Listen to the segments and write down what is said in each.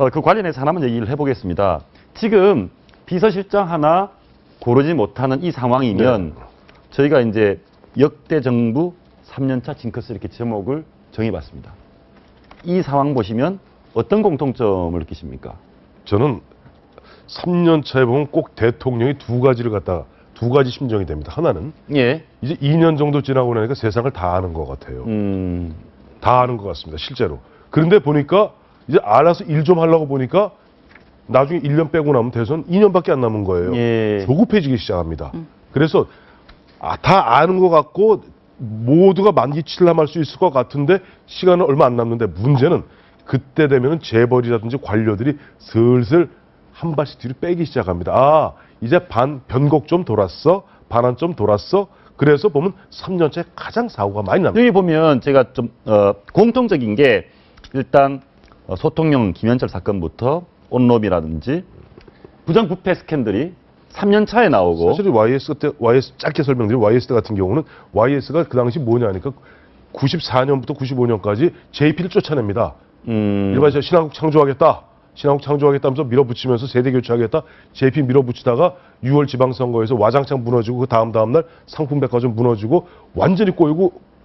그 관련해서 하나만 얘기를 해보겠습니다. 지금 비서실장 하나 고르지 못하는 이 상황이면 저희가 이제 역대 정부 3년차 징크스 이렇게 제목을 정해봤습니다. 이 상황 보시면 어떤 공통점을 느끼십니까? 저는 3년 차에 보면 꼭 대통령이 두 가지 심정이 됩니다. 하나는 예. 이제 2년 정도 지나고 나니까 세상을 다 아는 것 같아요. 다 아는 것 같습니다. 실제로. 그런데 보니까 이제 알아서 일 좀 하려고 보니까 나중에 1년 빼고 나면 대선 2년밖에 안 남은 거예요. 예. 조급해지기 시작합니다. 그래서 다 아는 것 같고 모두가 만기칠람할 수 있을 것 같은데 시간은 얼마 안 남는데 문제는 그때 되면은 재벌이라든지 관료들이 슬슬 한 발씩 뒤로 빼기 시작합니다. 아, 이제 변곡 좀 돌았어. 반환 좀 돌았어. 그래서 보면 3년째 가장 사고가 많이 납니다. 여기 보면 제가 좀 공통적인 게 일단 소통령 김현철 사건부터 온로비라든지 부정부패 스캔들이 3년 차에 나오고 사실 YS 짧게 설명드리면 YS 같은 경우는 YS가 그 당시 뭐냐니까 94년부터 95년까지 JP를 쫓아냅니다. 일반적으로 신한국 창조하겠다 하면서 밀어붙이면서 세대 교체하겠다. JP 밀어붙이다가 6월 지방선거에서 와장창 무너지고 그 다음날 상품백화점 무너지고 완전히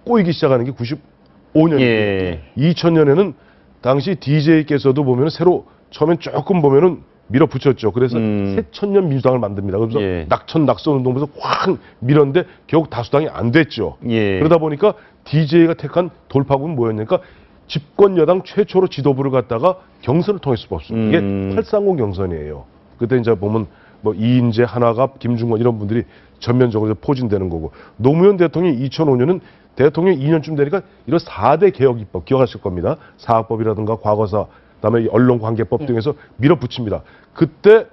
꼬이기 시작하는 게 95년이에요. 예. 2000년에는 당시 DJ께서도 보면 새로 처음엔 조금 보면은 밀어붙였죠. 그래서 새천년 민주당을 만듭니다. 그래서 예. 낙선 운동에서 확 밀었는데 결국 다수당이 안 됐죠. 예. 그러다 보니까 DJ가 택한 돌파구는 뭐였냐니까 집권 여당 최초로 지도부를 갖다가 경선을 통할 수가 없습니다. 이게 830 경선이에요. 그때 이제 보면 뭐 이인재, 한화갑, 김중건 이런 분들이 전면적으로 포진되는 거고 노무현 대통령이 2005년은 대통령 2년쯤 되니까 이런 4대 개혁 입법 기억하실 겁니다. 사학법이라든가 과거사, 그다음에 언론관계법 등에서 밀어붙입니다. 그때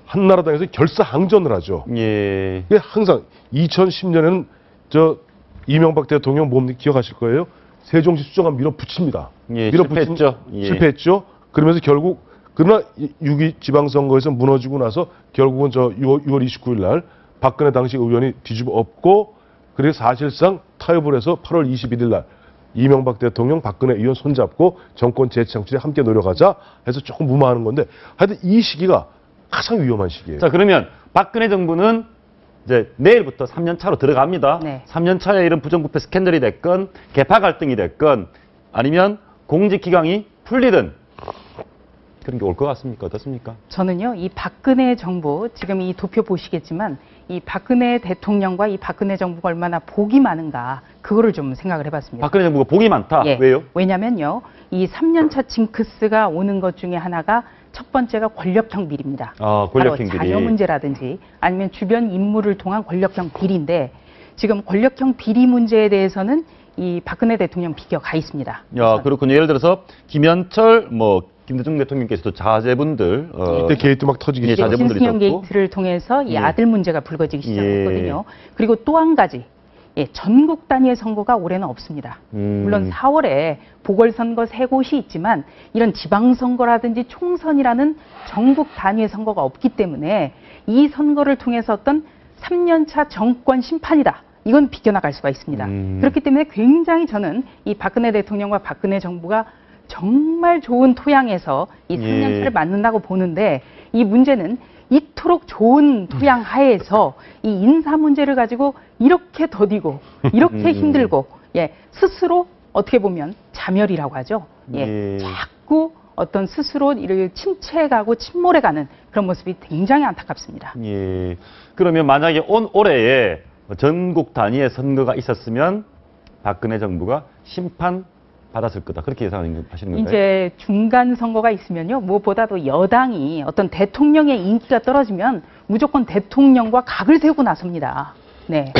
한나라당에서 결사항전을 하죠. 예. 이게 항상 2010년에는 이명박 대통령 뭡니까 기억하실 거예요. 세종시 수정안 밀어붙입니다. 예, 실패했죠. 예. 실패했죠. 그러면서 결국 그러나 6.2 지방선거에서 무너지고 나서 결국은 6월 29일 날 박근혜 당시 의원이 뒤집어 엎고 그래서 사실상 타협을 해서 8월 21일 날 이명박 대통령, 박근혜 의원 손잡고 정권 재창출에 함께 노력하자 해서 조금 무마하는 건데 하여튼 이 시기가 가장 위험한 시기예요. 자, 그러면 박근혜 정부는 이제 내일부터 3년 차로 들어갑니다. 네. 3년 차에 이런 부정부패 스캔들이 됐건 개파 갈등이 됐건 아니면 공직기강이 풀리든 그런 게 올 것 같습니까? 어떻습니까? 저는요, 이 박근혜 정부, 지금 이 도표 보시겠지만, 이 박근혜 대통령과 이 박근혜 정부가 얼마나 복이 많은가, 그거를 좀 생각을 해봤습니다. 박근혜 정부가 복이 많다. 예, 왜요? 왜냐면요, 이 3년차 징크스가 오는 것 중에 하나가 첫 번째가 권력형 비리입니다. 아, 권력형 바로 비리. 자녀 문제라든지 아니면 주변 인물을 통한 권력형 비리인데, 지금 권력형 비리 문제에 대해서는 이 박근혜 대통령 비껴가 있습니다. 야, 그렇군요. 예를 들어서 김현철, 김대중 대통령께서도 자제분들 이때 게이트 막 터지기 예, 시작했죠. 자제분들이 신승용 있었고. 게이트를 통해서 이 예. 아들 문제가 불거지기 시작했거든요. 예. 그리고 또 한 가지, 전국 단위의 선거가 올해는 없습니다. 물론 4월에 보궐선거 3곳이 있지만 이런 지방선거라든지 총선이라는 전국 단위의 선거가 없기 때문에 이 선거를 통해서 어떤 3년차 정권 심판이다. 이건 비껴나갈 수가 있습니다. 그렇기 때문에 굉장히 저는 이 박근혜 대통령과 박근혜 정부가 정말 좋은 토양에서 이 3년차를 예. 맞는다고 보는데 이 문제는 이토록 좋은 토양 하에서 이 인사 문제를 가지고 이렇게 더디고 이렇게 힘들고 스스로 어떻게 보면 자멸이라고 하죠. 예. 자꾸 어떤 스스로 이를 침체해가고 침몰해가는 그런 모습이 굉장히 안타깝습니다. 예. 그러면 만약에 올해에 전국 단위의 선거가 있었으면 박근혜 정부가 심판 받았을 거다. 그렇게 예상하시는 건가요? 이제 중간 선거가 있으면요. 무엇보다도 여당이 어떤 대통령의 인기가 떨어지면 무조건 대통령과 각을 세우고 나섭니다. 네.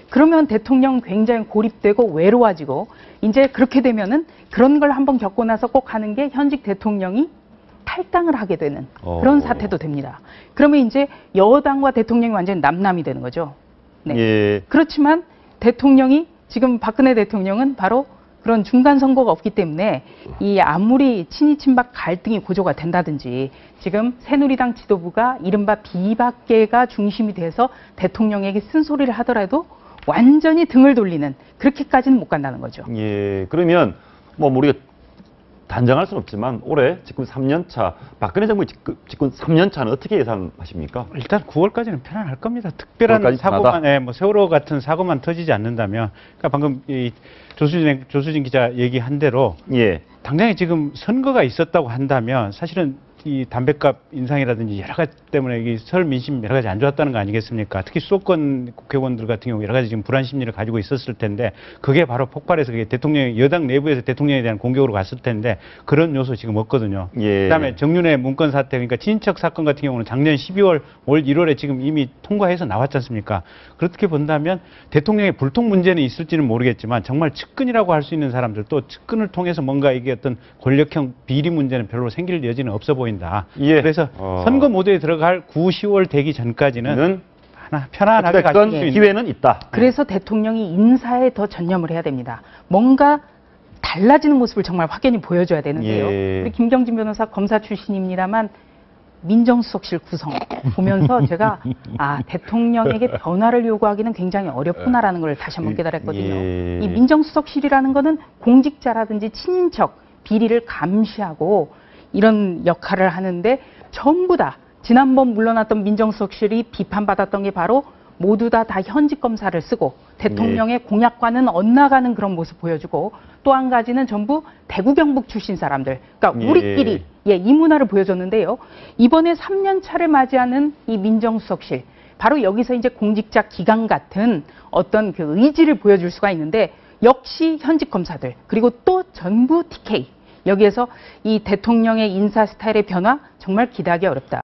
그러면 대통령 굉장히 고립되고 외로워지고 이제 그렇게 되면은 그런 걸 한번 겪고 나서 꼭 하는 게 현직 대통령이 탈당을 하게 되는 그런 사태도 됩니다. 그러면 이제 여당과 대통령이 완전히 남남이 되는 거죠. 네. 예. 그렇지만 대통령이 지금 박근혜 대통령은 바로 그런 중간 선거가 없기 때문에 이 아무리 친이 친박 갈등이 고조가 된다든지 지금 새누리당 지도부가 이른바 비박계가 중심이 돼서 대통령에게 쓴소리를 하더라도 완전히 등을 돌리는 그렇게까지는 못 간다는 거죠. 예. 그러면 우리가 단정할 수는 없지만 올해 집권 3년 차, 박근혜 정부 집권 3년 차는 어떻게 예상하십니까? 일단 9월까지는 편안할 겁니다. 특별한 9월까지 사고만, 뭐 세월호 같은 사고만 터지지 않는다면, 그러니까 방금 이 조수진 기자 얘기한 대로 예. 당장에 지금 선거가 있었다고 한다면 사실은 이 담배값 인상이라든지 여러 가지 때문에 이 설 민심 여러 가지 안 좋았다는 거 아니겠습니까? 특히 수도권 국회의원들 같은 경우 여러 가지 지금 불안 심리를 가지고 있었을 텐데 그게 바로 폭발해서 그게 대통령 여당 내부에서 대통령에 대한 공격으로 갔을 텐데 그런 요소 지금 없거든요. 예. 그다음에 정윤회 문건 사태 그러니까 친인척 사건 같은 경우는 작년 12월 올 1월에 지금 이미 통과해서 나왔지 않습니까? 그렇게 본다면 대통령의 불통 문제는 있을지는 모르겠지만 정말 측근이라고 할 수 있는 사람들 또 측근을 통해서 뭔가 이게 어떤 권력형 비리 문제는 별로 생길 여지는 없어 보인다. 예. 그래서 선거 모드에 들어갈 9, 10월 되기 전까지는 하나 편안하게 갈 수 어쨌건 있는 기회는 있다. 그래서 대통령이 인사에 더 전념을 해야 됩니다. 뭔가 달라지는 모습을 정말 확연히 보여줘야 되는데요. 예. 우리 김경진 변호사 검사 출신입니다만 민정수석실 구성 보면서 제가 대통령에게 변화를 요구하기는 굉장히 어렵구나라는 걸 다시 한번 깨달았거든요. 예. 이 민정수석실이라는 거는 공직자라든지 친인척 비리를 감시하고 이런 역할을 하는데 전부 다 지난번 물러났던 민정수석실이 비판받았던 게 바로 모두 다 현직 검사를 쓰고 대통령의 공약과는 엇나가는 그런 모습 보여주고 또 한 가지는 전부 대구 경북 출신 사람들 그러니까 우리끼리 이 문화를 보여줬는데요. 이번에 3년 차를 맞이하는 이 민정수석실 바로 여기서 이제 공직자 기강 같은 어떤 그 의지를 보여줄 수가 있는데 역시 현직 검사들 그리고 또 전부 TK 여기에서 이 대통령의 인사 스타일의 변화 정말 기대하기 어렵다.